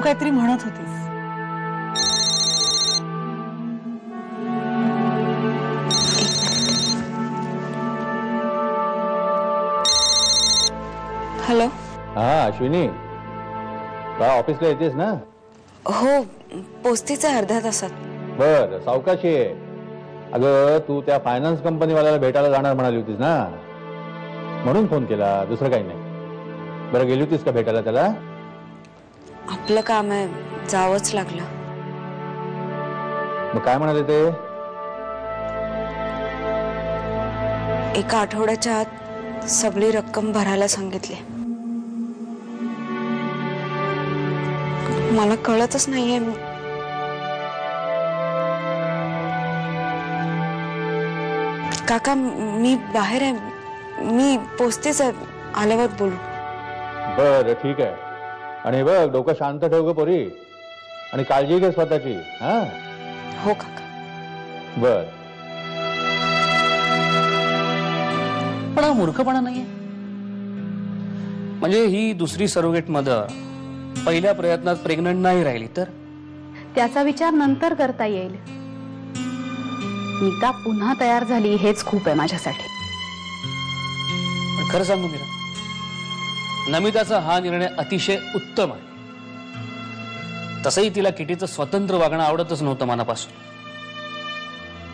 काहीतरी म्हणत होतीस. हॅलो. हा अश्विनी, ऑफिसला येतेस ना? हो, पोचतीच आहे अर्ध्या तासात. बर, सावकाशी आहे. अगं तू त्या फायनान्स कंपनीवाल्याला भेटायला जाणार म्हणाली होतीस ना, म्हणून फोन केला, दुसरं काही नाही. बरं, गेली होतीस का भेटायला त्याला? आपलं काम आहे, जावंच लागलं. मग काय म्हणाले ते? एका आठवड्याच्या आत सगळी रक्कम भरायला सांगितली. मला कळतच नाहीये. काका, मी बाहेर आहे, मी पोचतेच आहे, आल्यावर बोलू. बर, ठीक आहे. आणि बघ, डोकं शांत ठेव ग पोरी, आणि काळजी घे स्वतःची. हा, हो काका. बर. पण हा मूर्खपणा नाहीये. म्हणजे ही दुसरी सरोगेट मदर पहिल्या प्रयत्नात प्रेग्नंट नाही राहिली तर त्याचा विचार नंतर करता येईल. नीता पुन्हा तयार झाली हेच खूप आहे माझ्यासाठी. पण खरं सांगू मीरा, नमिताचा हा निर्णय अतिशय उत्तम आहे. तसंही तिला किटीचं स्वतंत्र वागणं आवडतच नव्हतं मनापासून.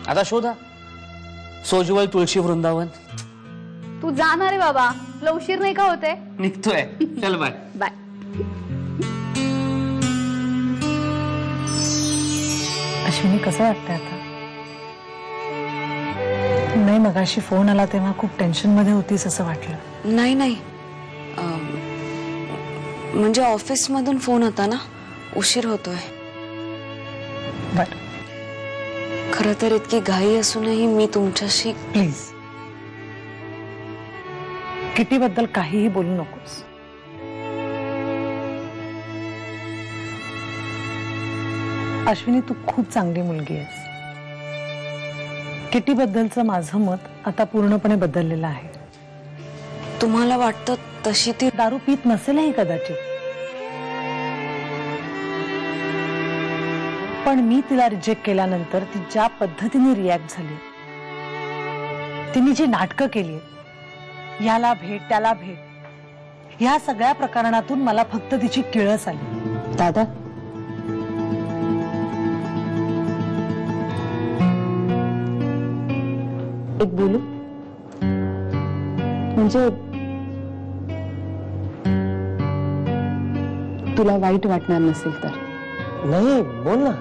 आता शोधा सोजवळ तुळशी वृंदावन. तू जाणार रे बाबा, तुला उशीर नाही का होते? निघतोय, चल बाय. बाय. अश्विनी, कसं वाटतंय आता? नाही, मगाशी फोन आला तेव्हा खूप टेन्शन मध्ये होतीस असं वाटलं. नाही नाही, म्हणजे ऑफिस मधून फोन होता ना, उशीर होतोय. बर, खरं तर इतकी घाई असूनही मी तुमच्याशी. प्लीज किटी बद्दल काहीही बोलू नकोस. अश्विनी, तू खूप चांगली मुलगी आहेस. किटी बद्दलचं माझं मत आता पूर्णपणे बदललेलं आहे. तुम्हाला वाटतं तशी ती दारू पीत नसेलही कदाचित, पण मी तिला रिजेक्ट केल्यानंतर ती ज्या पद्धतीने रिॲक्ट झाली, तिने जी नाटकं केली, याला भेट त्याला भेट, ह्या सगळ्या प्रकरणातून मला फक्त तिची किळस आली. दादा, एक बोलू? म्हणजे तुला वाईट वाटणार नसेल तर. नाही, बोल ना.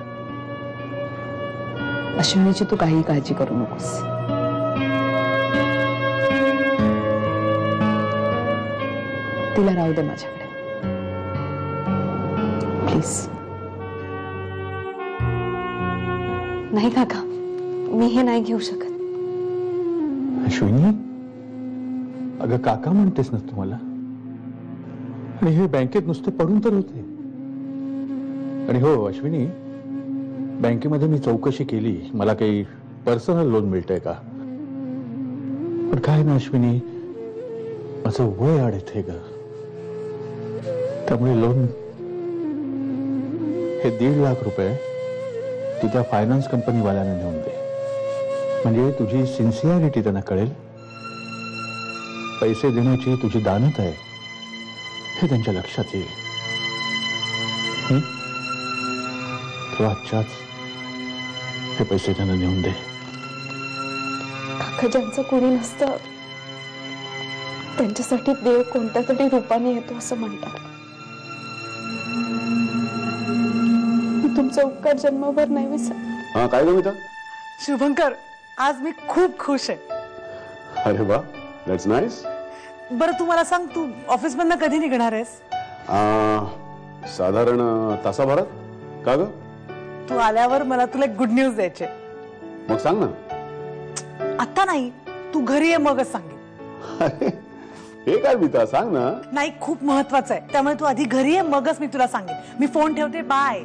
अश्विनीची तू काही काळजी करू नकोस. तिला राहू दे माझ्याकडे, प्लीज. नाही काका, मी हे नाही घेऊ शकत. अश्विनी, अगं काका म्हणतेस ना तुम्हाला, आणि हे बँकेत नुसते पडून तर होते. आणि हो अश्विनी, बँकेमध्ये मी चौकशी केली, मला काही पर्सनल लोन मिळतंय का. पण काय ना अश्विनी, माझं वय अडत आहे ग, त्यामुळे लोन हे 1.5 लाख रुपये तू त्या फायनान्स कंपनीवाल्याने नेऊन दे. म्हणजे तुझी सिन्सिअरिटी त्यांना कळेल, पैसे देण्याची तुझी दानत आहे हे त्यांच्या लक्षात येईल. तू आजच्याच हे पैसे त्यांना नेऊन दे. काका, ज्यांचं कोणी नसतं त्यांच्यासाठी देव कोणत्या तरी रूपाने येतो असं म्हणतात. मी तुमचा उपकार जन्मभर नाही विसर. हा, काय गमिता? शुभंकर, आज मी खूप खुश आहे. अरे वा, दॅट्स नाईस. बरं, तू मला सांग, तू ऑफिस मधनं कधी निघणार आहेस? साधारण तासाभरात. का ग? तू आल्यावर मला तुला एक गुड न्यूज द्यायची. मग सांग ना. आता नाही, तू घरी ये मगच सांगेन. हे काय गीता, सांग ना. नाही, खूप महत्वाचं आहे, त्यामुळे तू आधी घरी ये मगच मी तुला सांगेन. मी फोन ठेवते. बाय.